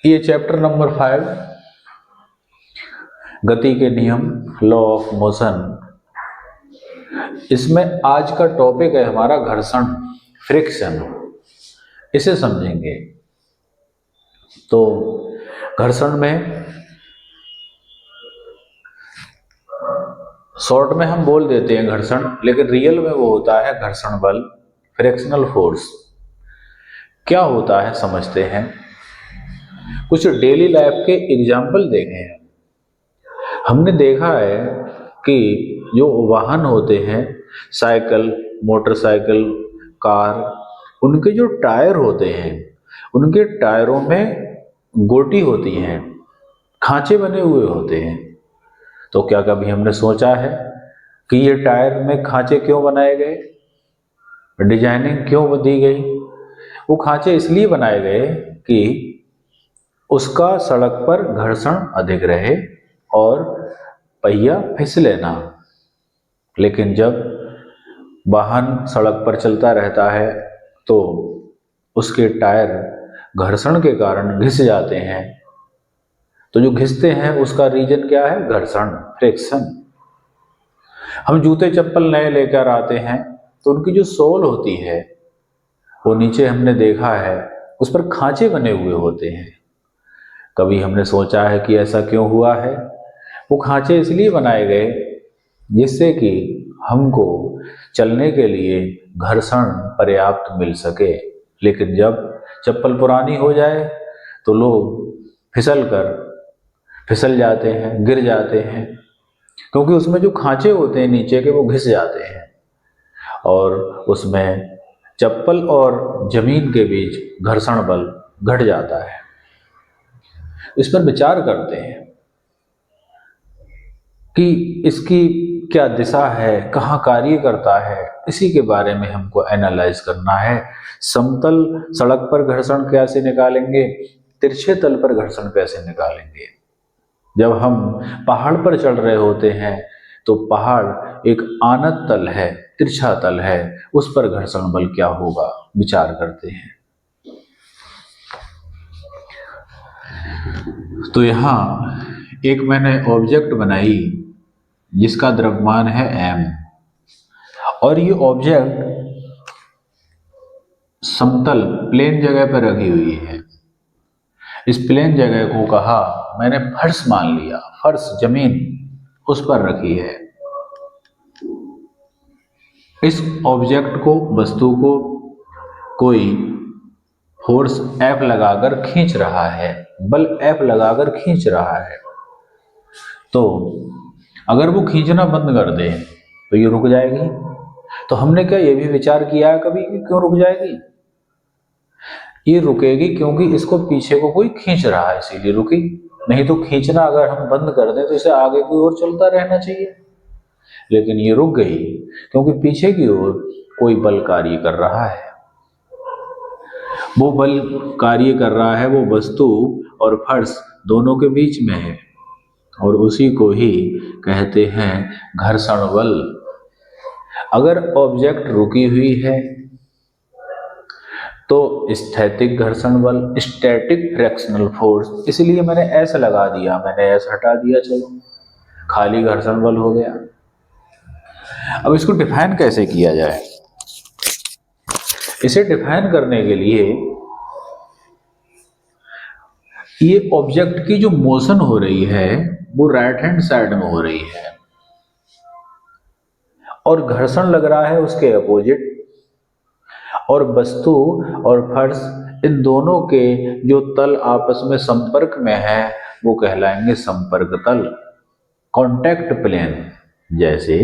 ये chapter number 5 गति के नियम, लॉ ऑफ मोशन। इसमें आज का टॉपिक है हमारा घर्षण, फ्रिक्शन। इसे समझेंगे। तो घर्षण में शॉर्ट में हम बोल देते हैं घर्षण, लेकिन रियल में वो होता है घर्षण बल, फ्रिक्शनल फोर्स। क्या होता है समझते हैं। कुछ डेली लाइफ के एग्जाम्पल देखे हैं। हमने देखा है कि जो वाहन होते हैं, साइकिल, मोटरसाइकिल, कार, उनके जो टायर होते हैं, उनके टायरों में गोटी होती हैं, खांचे बने हुए होते हैं। तो क्या कभी हमने सोचा है कि ये टायर में खांचे क्यों बनाए गए, डिजाइनिंग क्यों दी गई? वो खांचे इसलिए बनाए गए कि उसका सड़क पर घर्षण अधिक रहे और पहिया फिसले ना। लेकिन जब वाहन सड़क पर चलता रहता है तो उसके टायर घर्षण के कारण घिस जाते हैं। तो जो घिसते हैं उसका रीजन क्या है? घर्षण, फ्रिक्शन। हम जूते चप्पल नए लेकर आते हैं तो उनकी जो सोल होती है वो नीचे हमने देखा है उस पर खांचे बने हुए होते हैं। कभी हमने सोचा है कि ऐसा क्यों हुआ है? वो खांचे इसलिए बनाए गए जिससे कि हमको चलने के लिए घर्षण पर्याप्त मिल सके। लेकिन जब चप्पल पुरानी हो जाए तो लोग फिसल जाते हैं, गिर जाते हैं, क्योंकि उसमें जो खांचे होते हैं नीचे के वो घिस जाते हैं और उसमें चप्पल और जमीन के बीच घर्षण बल घट जाता है। इस पर विचार करते हैं कि इसकी क्या दिशा है, कहाँ कार्य करता है, इसी के बारे में हमको एनालाइज करना है। समतल सड़क पर घर्षण कैसे निकालेंगे, तिरछे तल पर घर्षण कैसे निकालेंगे। जब हम पहाड़ पर चढ़ रहे होते हैं तो पहाड़ एक आनत तल है, तिरछा तल है, उस पर घर्षण बल क्या होगा, विचार करते हैं। तो यहाँ एक मैंने ऑब्जेक्ट बनाई जिसका द्रव्यमान है m, और ये ऑब्जेक्ट समतल प्लेन जगह पर रखी हुई है। इस प्लेन जगह को कहा मैंने फर्श मान लिया, फर्श जमीन उस पर रखी है। इस ऑब्जेक्ट को, वस्तु को कोई फोर्स F लगाकर खींच रहा है, बल F लगाकर खींच रहा है। तो अगर वो खींचना बंद कर दे तो ये रुक जाएगी। तो हमने क्या ये भी विचार किया है कभी कि क्यों रुक जाएगी? ये रुकेगी क्योंकि इसको पीछे को कोई खींच रहा है, इसीलिए रुकी। नहीं तो खींचना अगर हम बंद कर दें तो इसे आगे की ओर चलता रहना चाहिए। लेकिन ये रुक गई क्योंकि पीछे की ओर कोई बल कार्य कर रहा है। वो बल कार्य कर रहा है, वो वस्तु और फर्श दोनों के बीच में है, और उसी को ही कहते हैं घर्षण बल। अगर ऑब्जेक्ट रुकी हुई है तो स्थैतिक घर्षण बल, स्टैटिक फ्रिक्शनल फोर्स, इसलिए मैंने ऐसा लगा दिया, मैंने ऐसा हटा दिया, चलो खाली घर्षण बल हो गया। अब इसको डिफाइन कैसे किया जाए? इसे डिफाइन करने के लिए ये ऑब्जेक्ट की जो मोशन हो रही है वो राइट हैंड साइड में हो रही है और घर्षण लग रहा है उसके अपोजिट, और वस्तु और फर्श इन दोनों के जो तल आपस में संपर्क में है वो कहलाएंगे संपर्क तल, कॉन्टैक्ट प्लेन। जैसे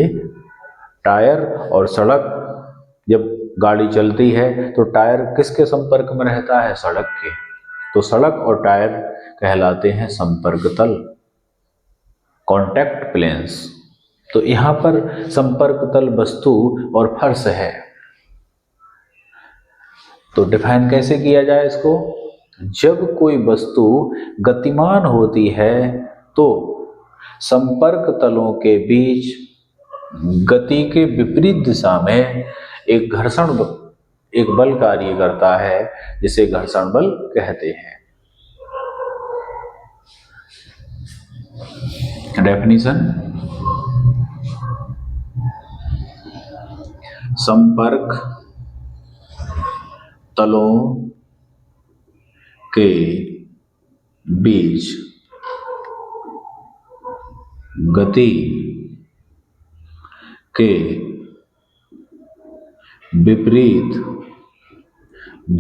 टायर और सड़क, जब गाड़ी चलती है तो टायर किसके संपर्क में रहता है? सड़क के। तो सड़क और टायर कहलाते हैं संपर्क तल, कॉन्टैक्ट प्लेन्स। तो यहां पर संपर्क तल वस्तु और फर्श है। तो डिफाइन कैसे किया जाए इसको? जब कोई वस्तु गतिमान होती है तो संपर्क तलों के बीच गति के विपरीत दिशा में एक बल कार्य करता है जिसे घर्षण बल कहते हैं। डेफिनीशन, संपर्क तलों के बीच गति के विपरीत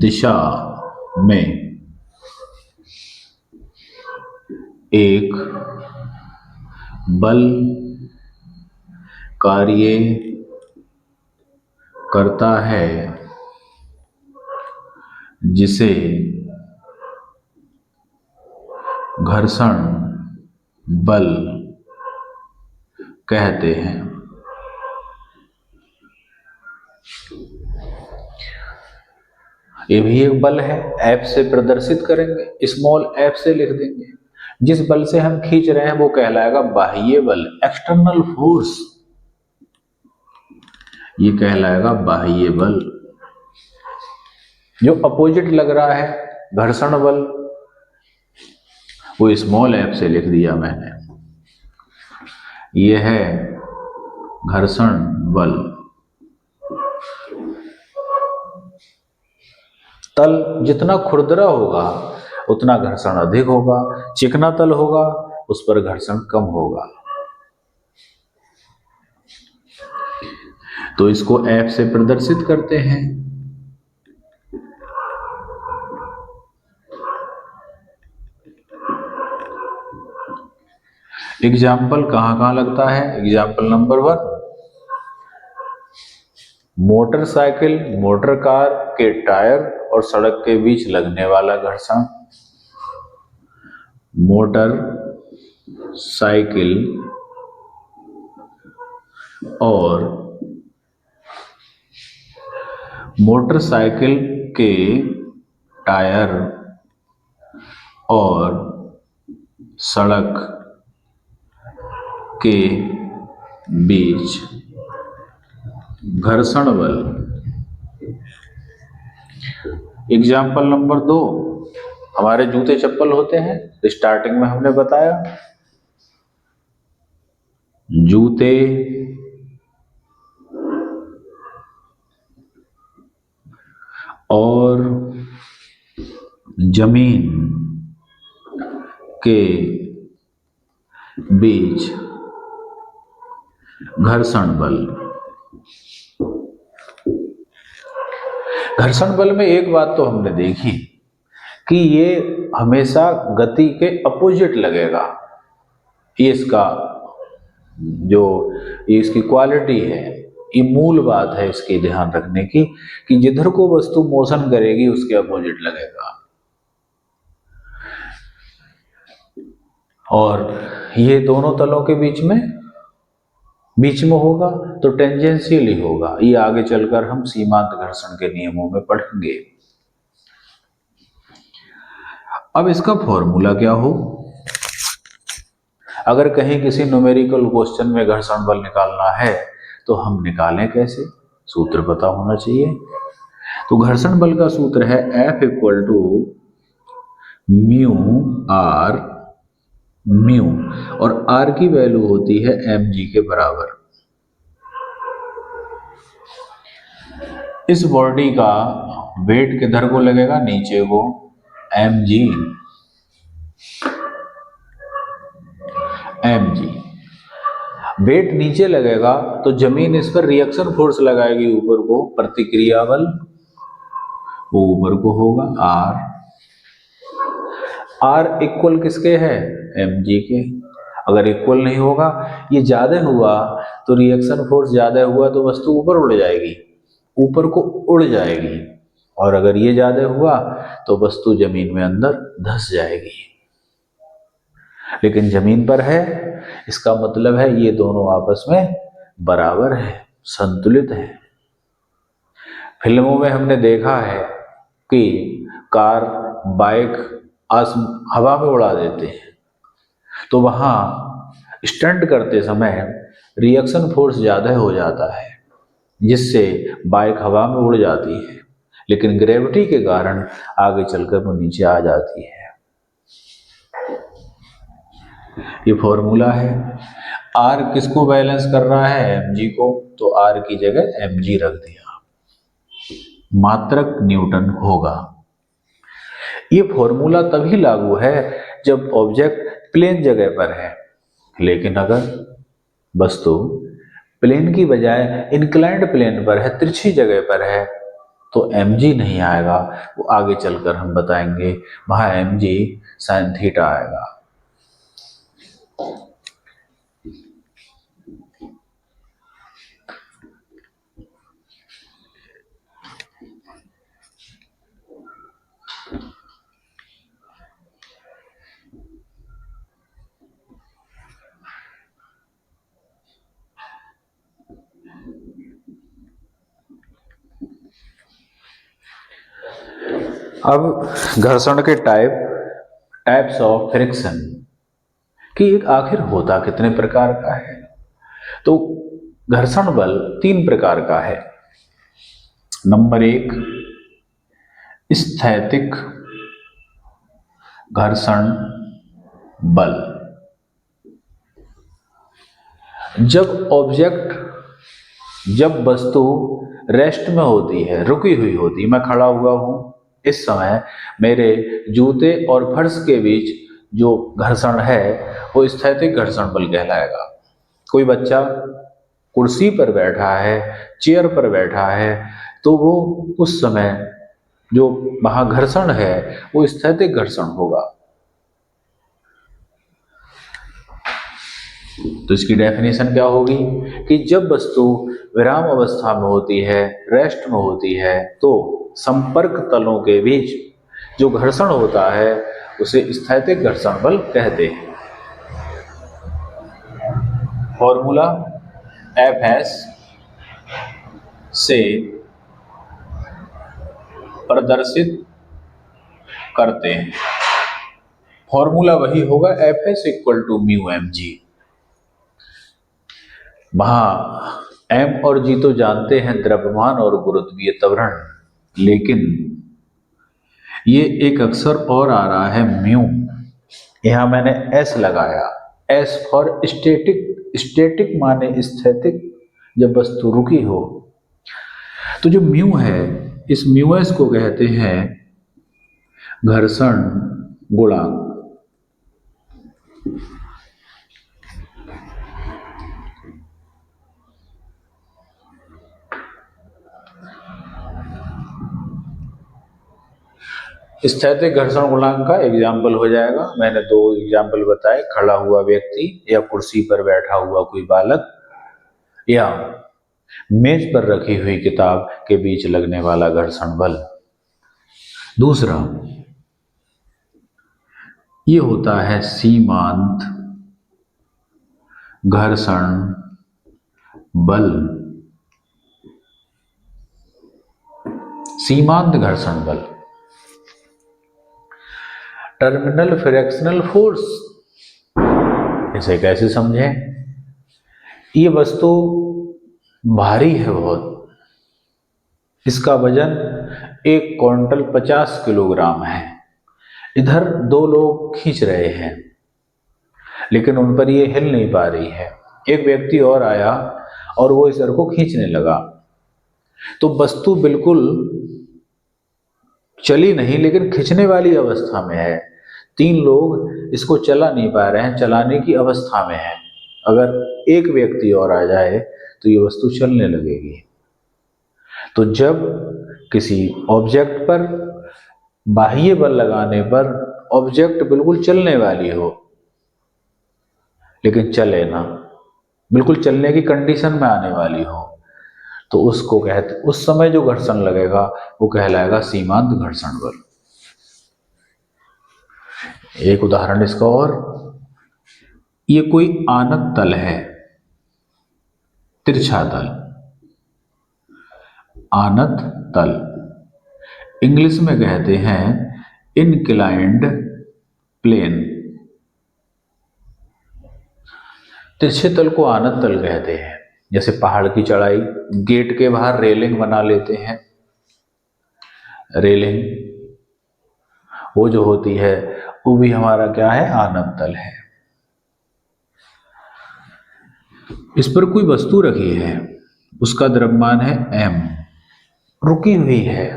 दिशा में एक बल कार्य करता है जिसे घर्षण बल कहते हैं। ये भी एक बल है, एफ से प्रदर्शित करेंगे, स्मॉल एफ से लिख देंगे। जिस बल से हम खींच रहे हैं वो कहलाएगा बाह्य बल, एक्सटर्नल फोर्स, ये कहलाएगा बाह्य बल। जो अपोजिट लग रहा है घर्षण बल, वो स्मॉल एफ से लिख दिया मैंने, ये है घर्षण बल। तल जितना खुरदरा होगा उतना घर्षण अधिक होगा, चिकना तल होगा उस पर घर्षण कम होगा। तो इसको F से प्रदर्शित करते हैं। एग्जाम्पल कहां कहां लगता है? Example number 1, motorcycle motor car के टायर और सड़क के बीच लगने वाला घर्षण। मोटर साइकिल और मोटरसाइकिल के टायर और सड़क के बीच घर्षण बल। एग्जाम्पल नंबर 2, हमारे जूते चप्पल होते हैं, स्टार्टिंग में हमने बताया जूते और जमीन के बीच घर्षण बल। घर्षण बल में एक बात तो हमने देखी कि ये हमेशा गति के अपोजिट लगेगा। ये इसका जो इसकी क्वालिटी है, ये मूल बात है इसकी ध्यान रखने की कि जिधर को वस्तु मोशन करेगी उसके अपोजिट लगेगा। और ये दोनों तलों के बीच में होगा तो टेंजेंशियल ही होगा। ये आगे चलकर हम सीमांत घर्षण के नियमों में पढ़ेंगे। अब इसका फॉर्मूला क्या हो? अगर कहीं किसी न्यूमेरिकल क्वेश्चन में घर्षण बल निकालना है तो हम निकालें कैसे? सूत्र पता होना चाहिए। तो घर्षण बल का सूत्र है F equal to mu R, mu और आर की वैल्यू होती है mg के बराबर। इस बॉडी का वेट किधर को लगेगा? नीचे को, mg वेट नीचे लगेगा तो जमीन इस पर रिएक्शन फोर्स लगाएगी ऊपर को, प्रतिक्रिया बल वो ऊपर को होगा R इक्वल किसके है? mg के। अगर इक्वल नहीं होगा, ये ज्यादा हुआ तो रिएक्शन फोर्स ज्यादा हुआ तो वस्तु ऊपर उड़ जाएगी, ऊपर को उड़ जाएगी, और अगर ये ज्यादा हुआ तो वस्तु जमीन में अंदर धंस जाएगी। लेकिन जमीन पर है, इसका मतलब है ये दोनों आपस में बराबर है, संतुलित है। फिल्मों में हमने देखा है कि कार, बाइक हवा में उड़ा देते हैं, तो वहां स्टंट करते समय रिएक्शन फोर्स ज्यादा हो जाता है जिससे बाइक हवा में उड़ जाती है, लेकिन ग्रेविटी के कारण आगे चलकर वो नीचे आ जाती है। ये फॉर्मूला है। आर किसको बैलेंस कर रहा है? mg को, तो आर की जगह mg रख दिया, मात्रक न्यूटन होगा। ये फॉर्मूला तभी लागू है जब ऑब्जेक्ट प्लेन जगह पर है, लेकिन अगर वस्तु प्लेन की बजाय इंक्लाइंड प्लेन पर है, तिरछी जगह पर है, तो mg नहीं आएगा। वो आगे चलकर हम बताएंगे, वहां mg sin थीटा आएगा। अब घर्षण के टाइप्स ऑफ फ्रिक्शन कि एक आखिर होता कितने प्रकार का है। तो घर्षण बल 3 प्रकार का है। नंबर 1, स्थैतिक घर्षण बल। जब वस्तु रेस्ट में होती है, रुकी हुई होती, मैं खड़ा हुआ हूं, इस समय मेरे जूते और फर्श के बीच जो घर्षण है वो स्थैतिक घर्षण बल कहलाएगा। कोई बच्चा कुर्सी पर बैठा है, चेयर पर बैठा है, तो वो उस समय जो वहां घर्षण है वो स्थैतिक घर्षण होगा। तो इसकी डेफिनेशन क्या होगी कि जब वस्तु विराम अवस्था में होती है, रेस्ट में होती है, तो संपर्क तलों के बीच जो घर्षण होता है उसे स्थैतिक घर्षण बल कहते हैं। फॉर्मूला Fs से प्रदर्शित करते हैं। फॉर्मूला वही होगा Fs equal to mu mg। वहां m और g तो जानते हैं, द्रव्यमान और गुरुत्वीय त्वरण, लेकिन ये एक अक्षर और आ रहा है म्यू, यहां मैंने s लगाया, s फॉर स्टैटिक। स्टैटिक माने स्थैतिक, जब वस्तु रुकी हो। तो जो म्यू है, इस म्यू एस को कहते हैं घर्षण गुणांक। स्थैतिक घर्षण गुणांक का एग्जाम्पल हो जाएगा, मैंने 2 एग्जाम्पल बताए, खड़ा हुआ व्यक्ति या कुर्सी पर बैठा हुआ कोई बालक या मेज पर रखी हुई किताब के बीच लगने वाला घर्षण बल। दूसरा ये होता है सीमांत घर्षण बल। सीमांत घर्षण बल, टर्मिनल फ्रिक्शनल फोर्स। इसे कैसे समझें? ये वस्तु भारी है बहुत, इसका वजन 1 क्विंटल 50 किलोग्राम है। इधर 2 लोग खींच रहे हैं, लेकिन उन पर ये हिल नहीं पा रही है। एक व्यक्ति और आया और वो इस को खींचने लगा, तो वस्तु बिल्कुल चली नहीं, लेकिन खींचने वाली अवस्था में है। 3 लोग इसको चला नहीं पा रहे हैं, चलाने की अवस्था में है। अगर एक व्यक्ति और आ जाए तो ये वस्तु चलने लगेगी। तो जब किसी ऑब्जेक्ट पर बाह्य बल लगाने पर ऑब्जेक्ट बिल्कुल चलने वाली हो, लेकिन चले ना, बिल्कुल चलने की कंडीशन में आने वाली हो, तो उसको कहते, उस समय जो घर्षण लगेगा वो कहलाएगा सीमांत घर्षण बल। एक उदाहरण इसका और, ये कोई आनत तल है, तिरछा तल, आनत तल, इंग्लिश में कहते हैं इनक्लाइंड प्लेन। तिरछे तल को आनत तल कहते हैं। जैसे पहाड़ की चढ़ाई, गेट के बाहर रेलिंग बना लेते हैं, रेलिंग वो जो होती है वो भी हमारा क्या है? आनत तल है। इस पर कोई वस्तु रखी है, उसका द्रव्यमान है m, रुकी हुई है।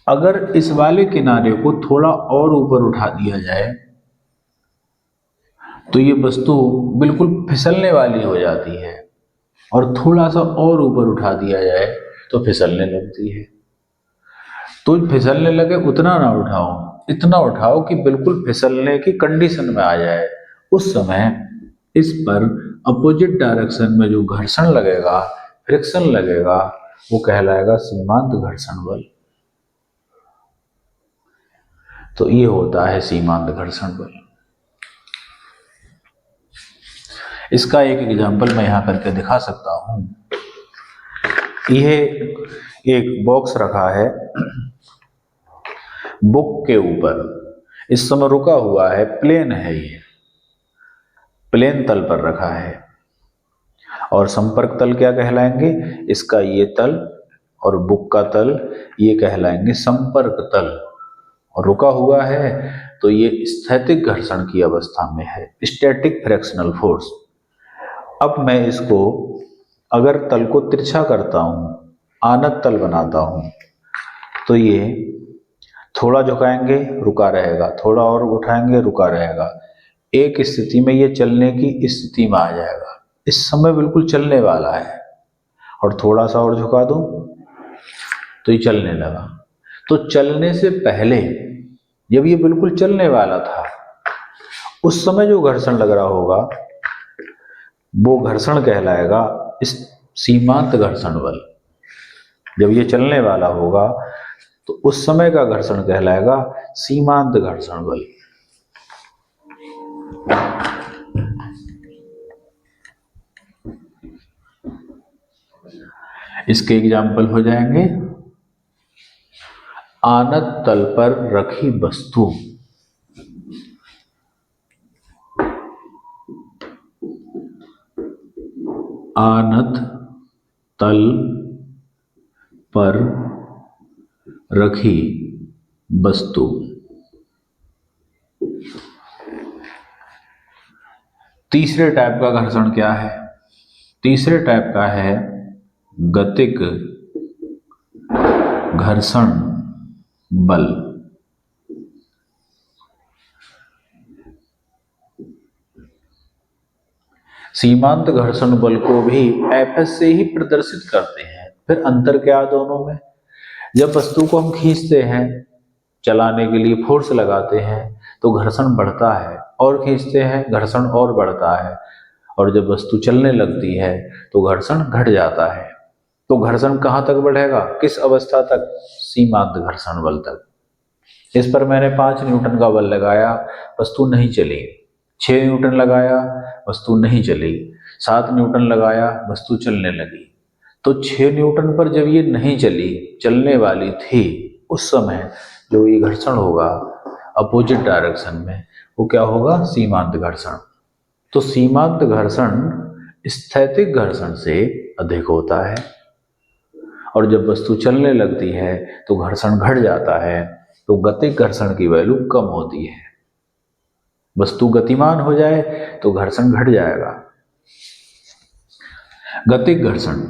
अगर इस वाले किनारे को थोड़ा और ऊपर उठा दिया जाए तो ये वस्तु बिल्कुल फिसलने वाली हो जाती है, और थोड़ा सा और ऊपर उठा दिया जाए तो फिसलने लगती है। तो फिसलने लगे उतना ना उठाओ, इतना उठाओ कि बिल्कुल फिसलने की कंडीशन में आ जाए। उस समय इस पर अपोजिट डायरेक्शन में जो घर्षण लगेगा, फ्रिक्शन लगेगा, वो कहलाएगा सीमांत घर्षण बल। तो ये होता है सीमांत घर्षण बल। इसका एक एग्जाम्पल मैं यहां करके दिखा सकता हूं। यह एक बॉक्स रखा है बुक के ऊपर, इस समय रुका हुआ है, प्लेन है, ये प्लेन तल पर रखा है। और संपर्क तल क्या कहलाएंगे? इसका ये तल और बुक का तल ये कहलाएंगे संपर्क तल। और रुका हुआ है तो ये स्थैतिक घर्षण की अवस्था में है, स्टैटिक फ्रिक्शनल फोर्स। अब मैं इसको अगर तल को तिरछा करता हूं, आनत तल बनाता हूं, तो ये थोड़ा झुकाएंगे रुका रहेगा, थोड़ा और उठाएंगे रुका रहेगा। एक स्थिति में ये चलने की स्थिति में आ जाएगा, इस समय बिल्कुल चलने वाला है। और थोड़ा सा और झुका दूं तो ये चलने लगा। तो चलने से पहले जब ये बिल्कुल चलने वाला था, उस समय जो घर्षण लग रहा होगा वो घर्षण कहलाएगा इस सीमांत घर्षण बल। जब ये चलने वाला होगा तो उस समय का घर्षण कहलाएगा सीमांत घर्षण बल। इसके एग्जाम्पल हो जाएंगे, आनत तल पर रखी वस्तु, आनत तल पर रखी वस्तु। तीसरे टाइप का घर्षण क्या है? तीसरे टाइप का है गतिक घर्षण बल। सीमांत घर्षण बल को भी Fs से ही प्रदर्शित करते हैं। फिर अंतर क्या दोनों में? जब वस्तु को हम खींचते हैं, चलाने के लिए फोर्स लगाते हैं, तो घर्षण बढ़ता है, और खींचते हैं घर्षण और बढ़ता है। और जब वस्तु चलने लगती है तो घर्षण घट जाता है। तो घर्षण कहाँ तक बढ़ेगा, किस अवस्था तक? सीमांत घर्षण बल तक। इस पर मैंने 5 न्यूटन का बल लगाया, वस्तु नहीं चली। 6 न्यूटन लगाया, वस्तु नहीं चली। 7 न्यूटन लगाया, वस्तु चलने लगी। तो 6 न्यूटन पर जब ये नहीं चली, चलने वाली थी, उस समय जो ये घर्षण होगा अपोजिट डायरेक्शन में, वो क्या होगा? सीमांत घर्षण। तो सीमांत घर्षण स्थैतिक घर्षण से अधिक होता है, और जब वस्तु चलने लगती है तो घर्षण घट जाता है। तो गतिक घर्षण की वैल्यू कम होती है। वस्तु गतिमान हो जाए तो घर्षण घट जाएगा। गतिक घर्षण,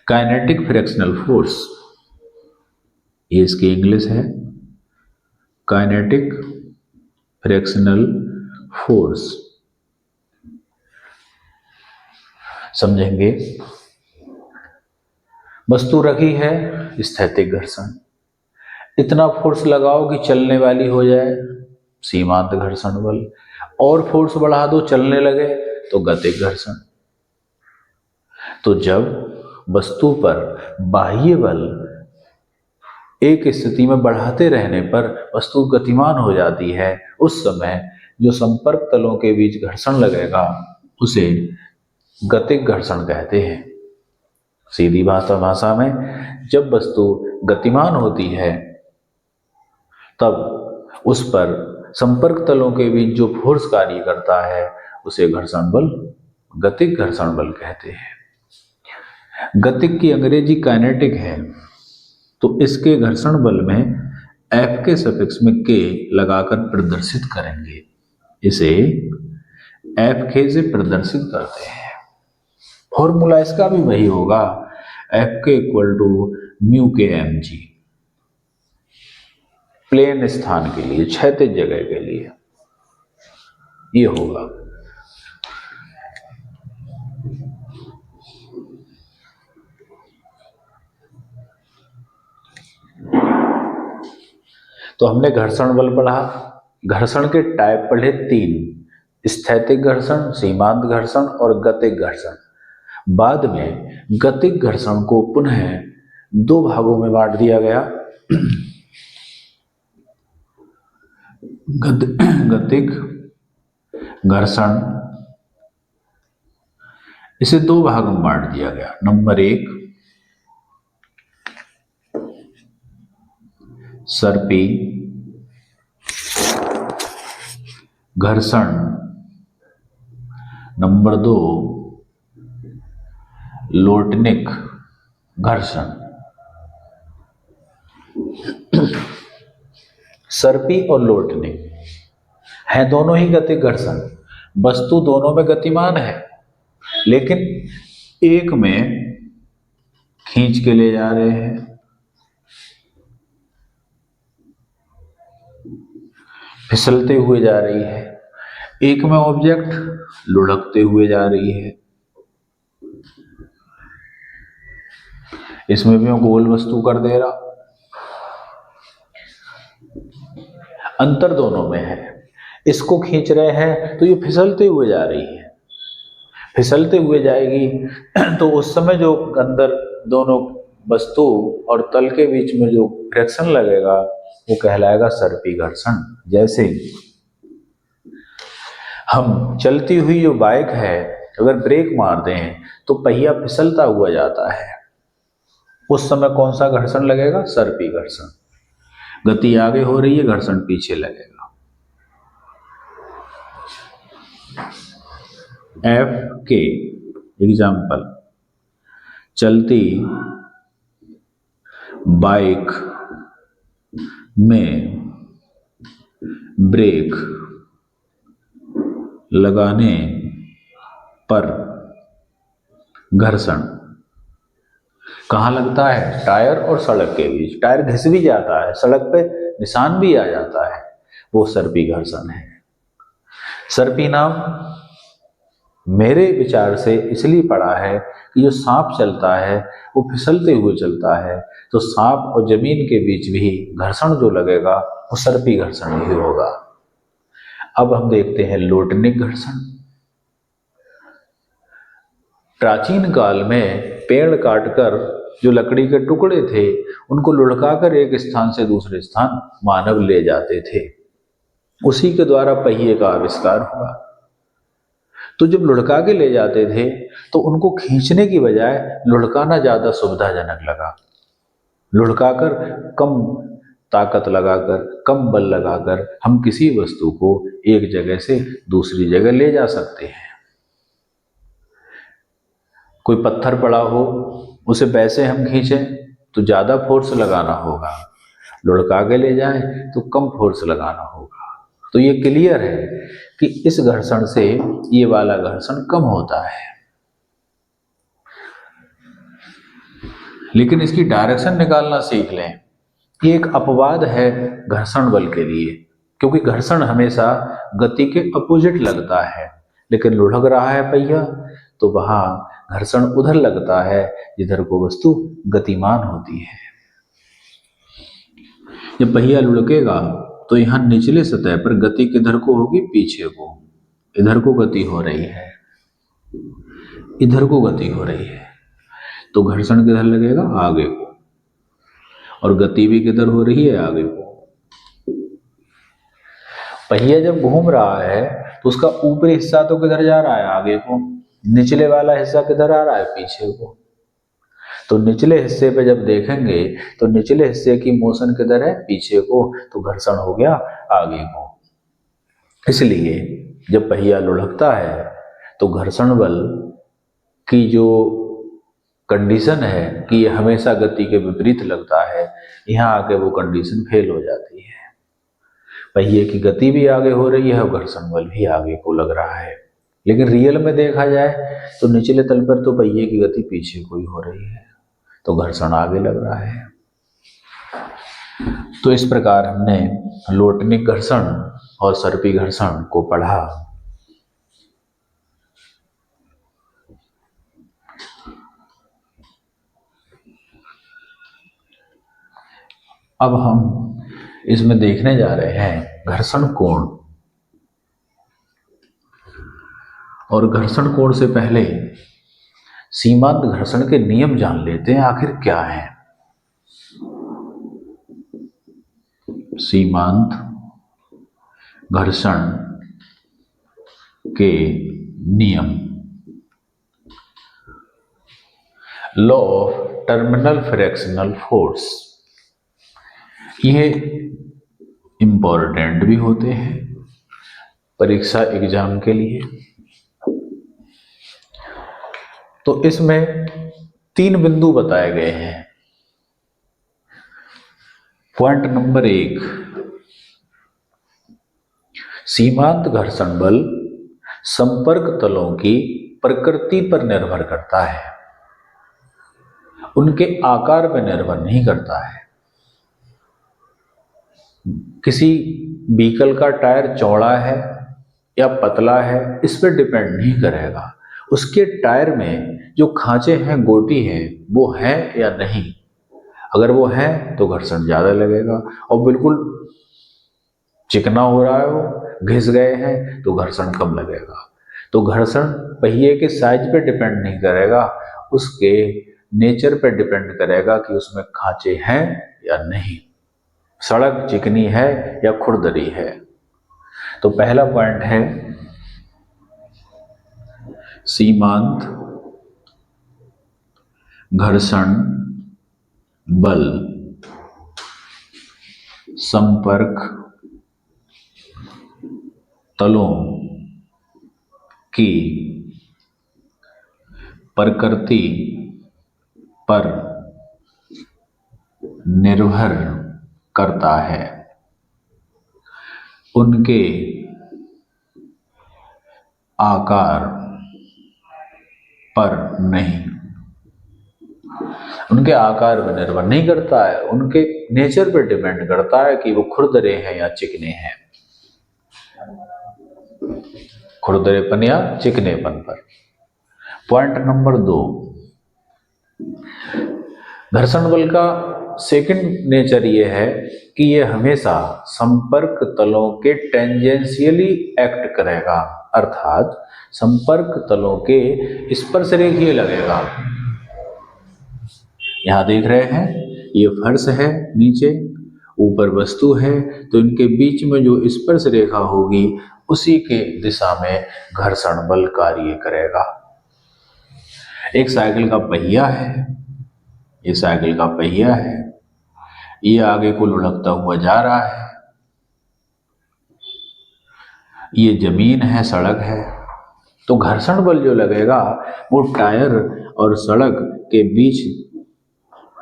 काइनेटिक फ्रिक्शनल फोर्स, ये इसकी इंग्लिश है, काइनेटिक फ्रिक्शनल फोर्स। समझेंगे। वस्तु रखी है, स्थैतिक घर्षण, इतना फोर्स लगाओ कि चलने वाली हो जाए, सीमांत घर्षण बल, और फोर्स बढ़ा दो चलने लगे तो गतिक घर्षण। तो जब वस्तु पर बाह्य बल एक स्थिति में बढ़ाते रहने पर वस्तु गतिमान हो जाती है, उस समय जो संपर्क तलों के बीच घर्षण लगेगा उसे गतिक घर्षण कहते हैं। सीधी भाषा में जब वस्तु गतिमान होती है तब उस पर संपर्क तलों के बीच जो फोर्स कार्य करता है उसे घर्षण बल, गतिक घर्षण बल कहते हैं। गतिक की अंग्रेजी काइनेटिक है, तो इसके घर्षण बल में F के सफिक्स में K लगाकर प्रदर्शित करेंगे। इसे एफ के से प्रदर्शित करते हैं। फॉर्मूला इसका भी वही होगा, एफ के इक्वल टू म्यू के एम जी, प्लेन स्थान के लिए, क्षैतिज जगह के लिए ये होगा। तो हमने घर्षण बल पढ़ा, घर्षण के टाइप पढ़े 3, स्थैतिक घर्षण, सीमांत घर्षण और गतिक घर्षण। बाद में गतिक घर्षण को पुनः 2 भागों में बांट दिया गया। गतिक घर्षण इसे 2 भागों में बांट दिया गया। नंबर 1 सर्पी घर्षण, नंबर 2 लोटनिक घर्षण। सर्पी और लोटनिक हैं दोनों ही गतिक घर्षण, वस्तु दोनों में गतिमान है, लेकिन एक में खींच के ले जा रहे हैं, फिसलते हुए जा रही है, एक में ऑब्जेक्ट लुढ़कते हुए जा रही है। इसमें भी मैं गोल वस्तु कर दे रहा, अंतर दोनों में है। इसको खींच रहे हैं तो ये फिसलते हुए जा रही है, फिसलते हुए जाएगी तो उस समय जो अंदर दोनों वस्तु और तल के बीच में जो फ्रिक्शन लगेगा वो कहलाएगा सर्पी घर्षण। जैसे हम चलती हुई जो बाइक है अगर ब्रेक मार दें तो पहिया फिसलता हुआ जाता है, उस समय कौन सा घर्षण लगेगा? सर्पी घर्षण। गति आगे हो रही है, घर्षण पीछे लगेगा। एफ के एग्जाम्पल, चलती बाइक में ब्रेक लगाने पर घर्षण कहाँ लगता है? टायर और सड़क के बीच। टायर घिस भी जाता है, सड़क पे निशान भी आ जाता है, वो सर्पी घर्षण है। सर्पी नाम मेरे विचार से इसलिए पड़ा है कि जो सांप चलता है वो फिसलते हुए चलता है, तो सांप और जमीन के बीच भी घर्षण जो लगेगा वो सर्पी घर्षण ही होगा। अब हम देखते हैं लोटनिक घर्षण। प्राचीन काल में पेड़ काटकर जो लकड़ी के टुकड़े थे उनको लुढ़काकर एक स्थान से दूसरे स्थान मानव ले जाते थे, उसी के द्वारा पहिए का आविष्कार हुआ। तो जब लुढ़का के ले जाते थे तो उनको खींचने की बजाय लुढ़काना ज्यादा सुविधाजनक लगा। लुढ़काकर कम ताकत लगाकर, कम बल लगाकर हम किसी वस्तु को एक जगह से दूसरी जगह ले जा सकते हैं। कोई पत्थर पड़ा हो उसे वैसे हम खींचें तो ज्यादा फोर्स लगाना होगा, लुढ़का के ले जाएं तो कम फोर्स लगाना होगा। तो ये क्लियर है कि इस घर्षण से ये वाला घर्षण कम होता है। लेकिन इसकी डायरेक्शन निकालना सीख लें। ये एक अपवाद है घर्षण बल के लिए, क्योंकि घर्षण हमेशा गति के अपोजिट लगता है, लेकिन लुढ़क रहा है पहिया तो वहां घर्षण उधर लगता है जिधर को वस्तु गतिमान होती है। जब पहिया लुढ़केगा तो यहाँ निचले सतह पर गति किधर को होगी? पीछे को। इधर को गति हो रही है, इधर को गति हो रही है, तो घर्षण किधर लगेगा? आगे को। और गति भी किधर हो रही है? आगे को। पहिया जब घूम रहा है तो उसका ऊपरी हिस्सा तो किधर जा रहा है? आगे को। निचले वाला हिस्सा किधर आ रहा है? पीछे को। तो निचले हिस्से पे जब देखेंगे तो निचले हिस्से की मोशन किधर है? पीछे को, तो घर्षण हो गया आगे को। इसलिए जब पहिया लुढ़कता है तो घर्षण बल की जो कंडीशन है कि ये हमेशा गति के विपरीत लगता है, यहाँ आके वो कंडीशन फेल हो जाती है। पहिए की गति भी आगे हो रही है और घर्षण बल भी आगे को लग रहा है। लेकिन रियल में देखा जाए तो निचले तल पर तो पहिए की गति पीछे को ही हो रही है, तो घर्षण आगे लग रहा है। तो इस प्रकार हमने लोटनिक घर्षण और सर्पी घर्षण को पढ़ा। अब हम इसमें देखने जा रहे हैं घर्षण कोण। और घर्षण कोण से पहले सीमांत घर्षण के नियम जान लेते हैं, आखिर क्या है। सीमांत घर्षण के नियम, law of terminal fractional force, ये इंपॉर्टेंट भी होते हैं परीक्षा एग्जाम के लिए। तो इसमें 3 बिंदु बताए गए हैं। पॉइंट नंबर 1, सीमांत घर्षण बल संपर्क तलों की प्रकृति पर निर्भर करता है, उनके आकार पर निर्भर नहीं करता है। किसी व्हीकल का टायर चौड़ा है या पतला है, इस पर डिपेंड नहीं करेगा। उसके टायर में जो खांचे हैं, गोटी है, वो है या नहीं। अगर वो है तो घर्षण ज्यादा लगेगा, और बिल्कुल चिकना हो रहा है, वो घिस गए हैं, तो घर्षण कम लगेगा। तो घर्षण पहिए के साइज पे डिपेंड नहीं करेगा, उसके नेचर पे डिपेंड करेगा कि उसमें खांचे हैं या नहीं, सड़क चिकनी है या खुरदरी है। तो पहला पॉइंट है सीमांत घर्षण बल संपर्क तलों की प्रकृति पर निर्भर करता है, उनके आकार पर नहीं। उनके आकार पर निर्भर नहीं करता है, उनके नेचर पर डिपेंड करता है कि वो खुरदरे हैं या चिकने हैं, खुरदरेपन या चिकनेपन पर। पॉइंट नंबर 2, घर्षण बल का सेकंड नेचर ये है कि ये हमेशा संपर्क तलों के टेंजेंशियली एक्ट करेगा, अर्थात संपर्क तलों के स्पर्श रेखीय लगेगा। यहां देख रहे हैं, ये फर्श है, नीचे ऊपर वस्तु है, तो इनके बीच में जो स्पर्श रेखा होगी उसी के दिशा में घर्षण बल कार्य करेगा। एक साइकिल का पहिया है, ये साइकिल का पहिया है, ये आगे को लुढ़कता हुआ जा रहा है, ये जमीन है, सड़क है, तो घर्षण बल जो लगेगा वो टायर और सड़क के बीच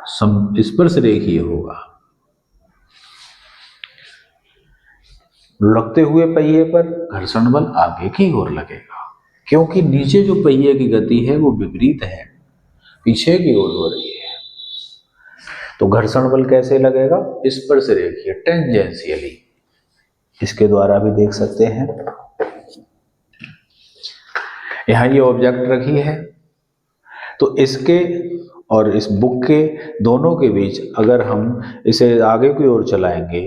स्पर्श रेखीय होगा। लुढ़कते हुए पहिए पर घर्षण बल आगे की ओर लगेगा, क्योंकि नीचे जो पहिए की गति है वो विपरीत है, पीछे की ओर हो रही है। तो घर्षण बल कैसे लगेगा? स्पर्श रेखीय, टेंजेंशियली। इसके द्वारा भी देख सकते हैं। यहां ये ऑब्जेक्ट रखी है, तो इसके और इस बुक के दोनों के बीच अगर हम इसे आगे की ओर चलाएंगे,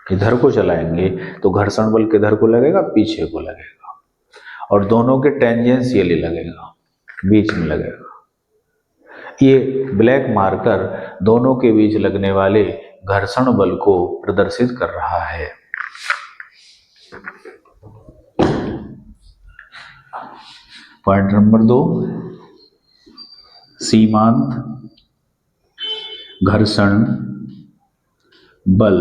इधर को चलाएंगे, तो घर्षण बल किधर को लगेगा? पीछे को लगेगा, और दोनों के टेंजेंशियली लगेगा, बीच में लगेगा। ये ब्लैक मार्कर दोनों के बीच लगने वाले घर्षण बल को प्रदर्शित कर रहा है। पॉइंट नंबर 2, सीमांत घर्षण बल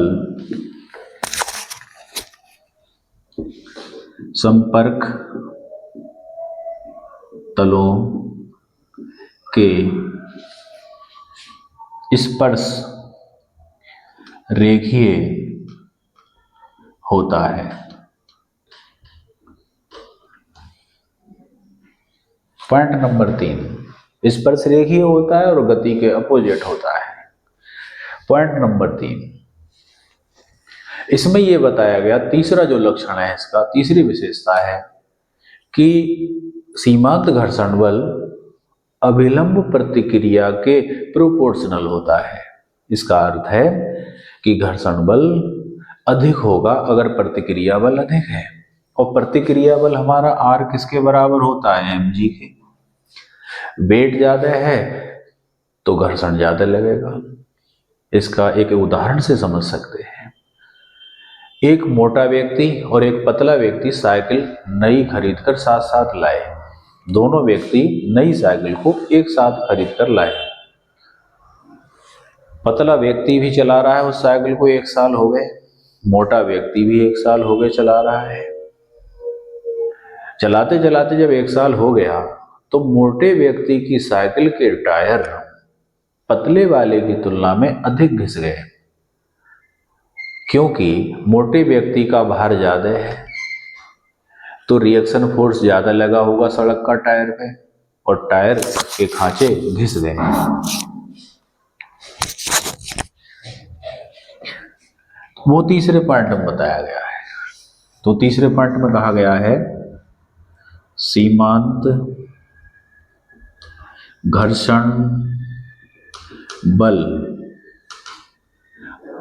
संपर्क तलों के स्पर्श रेखीय होता है। पॉइंट नंबर 3, स्पर्शरेखीय होता है और गति के अपोजिट होता है। पॉइंट नंबर 3, इसमें यह बताया गया, तीसरा जो लक्षण है इसका, तीसरी विशेषता है कि सीमांत घर्षण बल अभिलंब प्रतिक्रिया के प्रोपोर्शनल होता है। इसका अर्थ है कि घर्षण बल अधिक होगा अगर प्रतिक्रिया बल अधिक है, और प्रतिक्रिया बल हमारा आर किसके बराबर होता है, mg के। वेट ज्यादा है तो घर्षण ज्यादा लगेगा। इसका एक उदाहरण से समझ सकते हैं। एक मोटा व्यक्ति और एक पतला व्यक्ति साइकिल नई खरीदकर साथ साथ लाए। दोनों व्यक्ति नई साइकिल को एक साथ खरीद कर लाए। पतला व्यक्ति भी चला रहा है उस साइकिल को 1 साल हो गए, मोटा व्यक्ति भी 1 साल हो गए चला रहा है। चलाते चलाते जब 1 साल हो गया तो मोटे व्यक्ति की साइकिल के टायर पतले वाले की तुलना में अधिक घिस गए, क्योंकि मोटे व्यक्ति का भार ज्यादा है तो रिएक्शन फोर्स ज्यादा लगा होगा सड़क का टायर पे, और टायर के खांचे घिस गए। वो तीसरे पॉइंट में बताया गया है। तो तीसरे पॉइंट में कहा गया है सीमांत घर्षण बल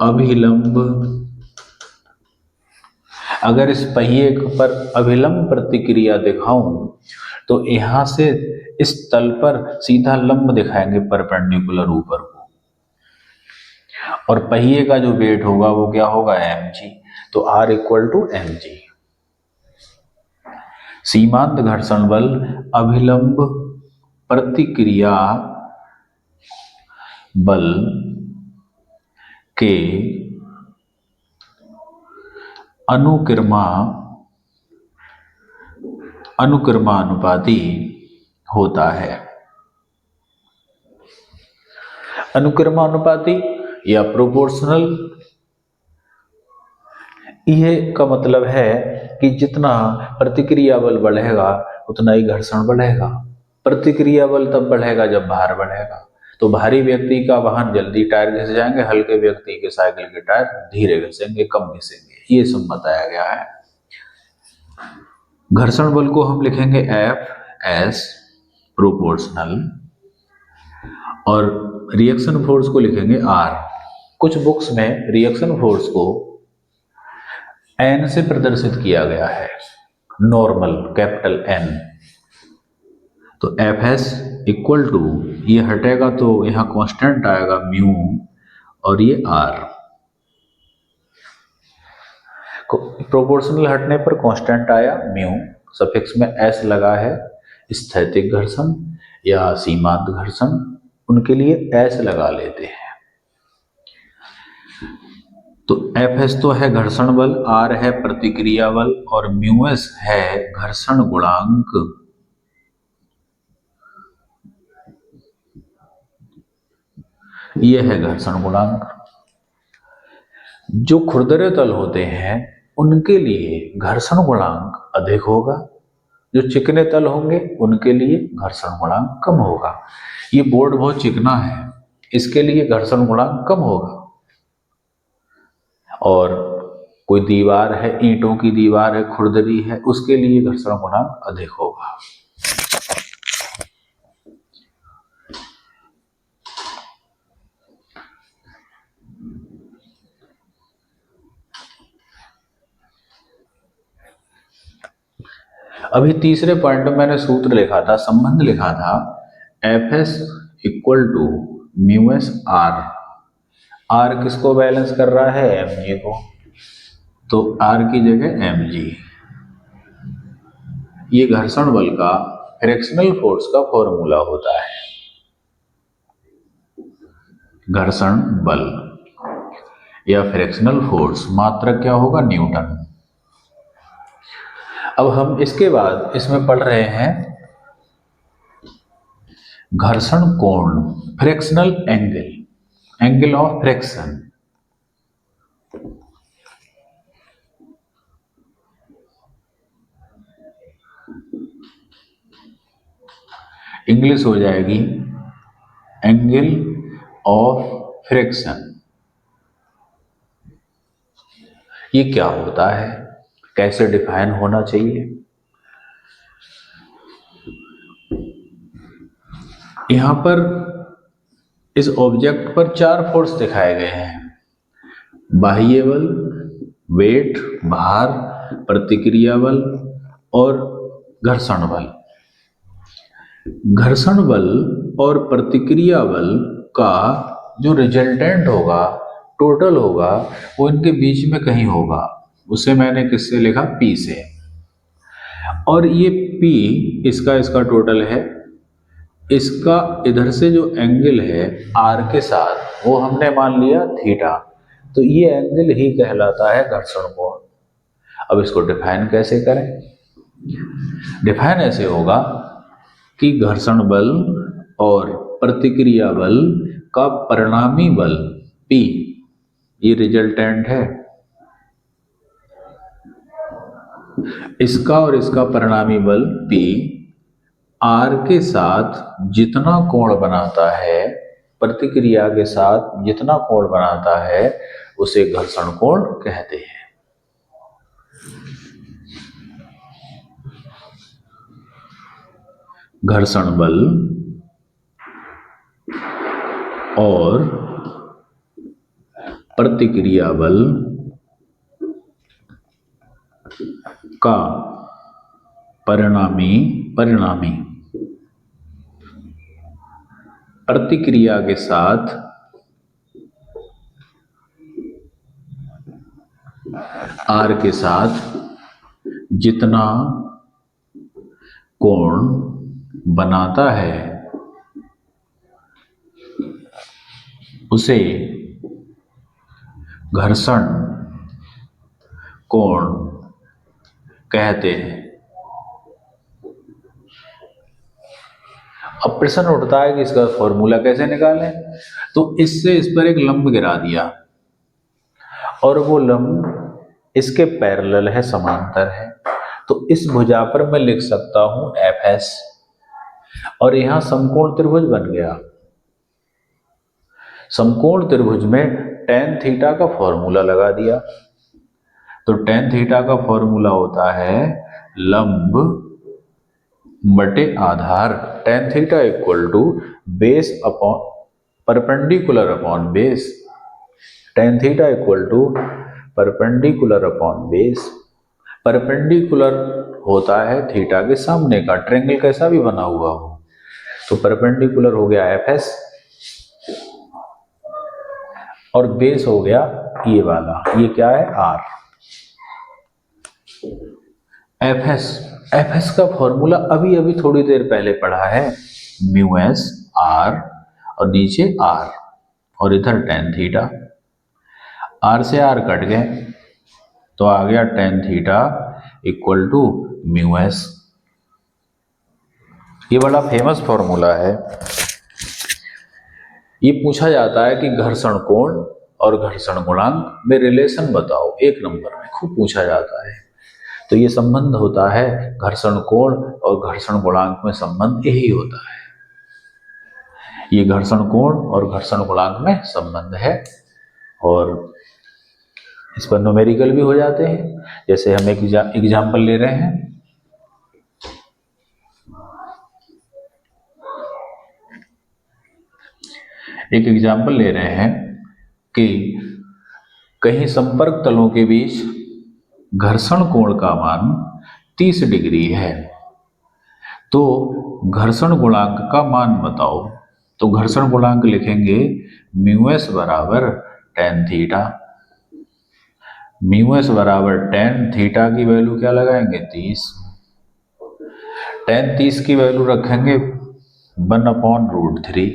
अभिलंब, अगर इस पहिए पर अभिलंब प्रतिक्रिया दिखाऊं तो यहां से इस तल पर सीधा लंब दिखाएंगे परपेंडिकुलर ऊपर को, और पहिए का जो वेट होगा वो क्या होगा, mg। तो R = mg। सीमांत घर्षण बल अभिलंब प्रतिक्रिया बल के अनुक्रमानुपाती होता है। अनुक्रमानुपाती या प्रोपोर्शनल, यह का मतलब है कि जितना प्रतिक्रिया बल बढ़ेगा उतना ही घर्षण बढ़ेगा। प्रतिक्रिया बल तब बढ़ेगा जब भार बढ़ेगा। तो भारी व्यक्ति का वाहन जल्दी टायर घिस जाएंगे, हल्के व्यक्ति के साइकिल के टायर धीरे घिसेंगे, कम घिसेंगे। ये सब बताया गया है। घर्षण बल को हम लिखेंगे F प्रोपोर्शनल, और रिएक्शन फोर्स को लिखेंगे R। कुछ बुक्स में रिएक्शन फोर्स को N से प्रदर्शित किया गया है, नॉर्मल कैपिटल N। तो Fs = ये हटेगा तो यहां कांस्टेंट आएगा म्यू, और ये R। प्रोपोर्शनल हटने पर कांस्टेंट आया म्यू, सफिक्स में s लगा है। स्थैतिक घर्षण या सीमांत घर्षण, उनके लिए s लगा लेते हैं। तो Fs तो है घर्षण बल, R है प्रतिक्रिया बल, और μs है घर्षण गुणांक। यह है घर्षण गुणांक। जो खुरदरे तल होते हैं उनके लिए घर्षण गुणांक अधिक होगा, जो चिकने तल होंगे उनके लिए घर्षण गुणांक कम होगा। ये बोर्ड बहुत चिकना है, इसके लिए घर्षण गुणांक कम होगा। और कोई दीवार है, ईंटों की दीवार है, खुरदरी है, उसके लिए घर्षण गुणांक अधिक होगा। अभी तीसरे पॉइंट में मैंने सूत्र लिखा था, संबंध लिखा था, Fs = μs R। R किसको बैलेंस कर रहा है, mg को, तो R की जगह mg। ये घर्षण बल का फ्रिक्शनल फोर्स का फॉर्मूला होता है। घर्षण बल या फ्रिक्शनल फोर्स मात्रक क्या होगा, न्यूटन। अब हम इसके बाद इसमें पढ़ रहे हैं घर्षण कोण, frictional angle, angle of friction. English हो जाएगी एंगल ऑफ फ्रिक्शन। ये क्या होता है, कैसे डिफाइन होना चाहिए? यहां पर इस ऑब्जेक्ट पर 4 फोर्स दिखाए गए हैं, बाह्य बल, वेट, भार, प्रतिक्रिया बल और घर्षण बल। घर्षण बल और प्रतिक्रिया बल का जो रिजल्टेंट होगा, टोटल होगा, वो इनके बीच में कहीं होगा। उसे मैंने किससे लिखा? P से। और ये P इसका टोटल है। इसका इधर से जो एंगल है R के साथ, वो हमने मान लिया थीटा। तो ये एंगल ही कहलाता है घर्षण कोण। अब इसको डिफाइन कैसे करें? डिफाइन ऐसे होगा कि घर्षण बल और प्रतिक्रिया बल का परिणामी बल P, ये रिजल्टेंट है, इसका और इसका परिणामी बल P R के साथ जितना कोण बनाता है, प्रतिक्रिया के साथ जितना कोण बनाता है, उसे घर्षण कोण कहते हैं। घर्षण बल और प्रतिक्रिया बल का परिणामी प्रतिक्रिया के साथ R के साथ जितना कोण बनाता है, उसे घर्षण कोण कहते हैं। अब प्रश्न उठता है कि इसका फॉर्मूला कैसे निकालें? तो इससे इस पर एक लंब गिरा दिया और वो लंब इसके पैरेलल है, समांतर है। तो इस भुजा पर मैं लिख सकता हूं Fs, और यहां समकोण त्रिभुज बन गया। समकोण त्रिभुज में tan थीटा का फॉर्मूला लगा दिया। तो tan थीटा का फॉर्मूला होता है लंब बटे आधार। tan theta equal to base upon perpendicular upon base. tan theta equal to perpendicular upon base. Perpendicular होता है थीटा के सामने का, ट्रायंगल कैसा भी बना हुआ हो। तो परपेंडिकुलर हो गया Fs और बेस हो गया ये वाला, ये क्या है? R। Fs का फॉर्मूला अभी अभी थोड़ी देर पहले पढ़ा है, μs R और नीचे R और इधर tan थीटा। R से R कट गए तो आ गया tan theta equal to μs। ये बड़ा फेमस फॉर्मूला है। ये पूछा जाता है कि घर्षण कोण और घर्षण गुणांक में रिलेशन बताओ, 1 नंबर में खूब पूछा जाता है। तो ये संबंध होता है घर्षण कोण और घर्षण गुणांक में, संबंध यही होता है। ये घर्षण कोण और घर्षण गुणांक में संबंध है और इस पर न्यूमेरिकल भी हो जाते हैं। जैसे हम एक एग्जाम्पल ले रहे हैं, कि कहीं संपर्क तलों के बीच घर्षण कोण का मान 30 डिग्री है, तो घर्षण गुणांक का मान बताओ। तो घर्षण गुणांक लिखेंगे μs बराबर tan थीटा। μs बराबर tan थीटा की वैल्यू क्या लगाएंगे? 30। tan 30 की वैल्यू रखेंगे 1/√3।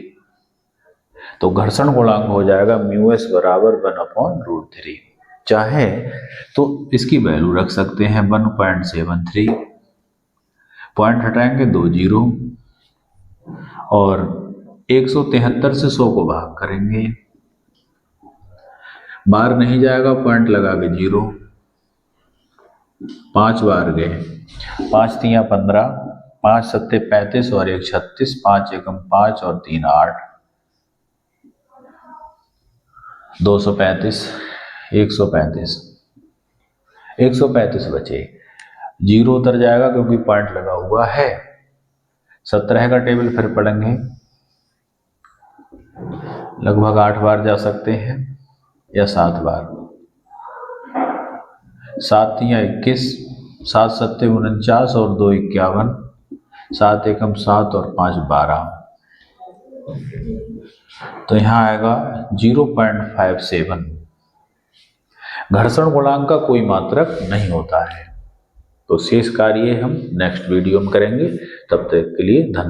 तो घर्षण गुणांक हो जाएगा μs बराबर 1/√3। चाहे तो इसकी वैल्यू रख सकते हैं 1.73, पॉइंट हटाएंगे 2 जीरो और 173 से 100 को भाग करेंगे, बार नहीं जाएगा, पॉइंट लगा के 0, 5 बार गए, 5 तिया 15, 5 सत्ते 35 और 1 36, 5 एकम 5 और 3 8, 235, 135, 135 बचे। जीरो उतर जाएगा क्योंकि पॉइंट लगा हुआ है। 17 का टेबल फिर पढ़ेंगे, लगभग 8 बार जा सकते हैं या 7 बार। 7 या 21, 7 सत्ते 49 और 2 51, 7 एकम 7 और 5 12, तो यहाँ आएगा 0.57। घर्षण गुणांक का कोई मात्रक नहीं होता है। तो शेष कार्य हम नेक्स्ट वीडियो में करेंगे। तब तक के लिए धन्यवाद।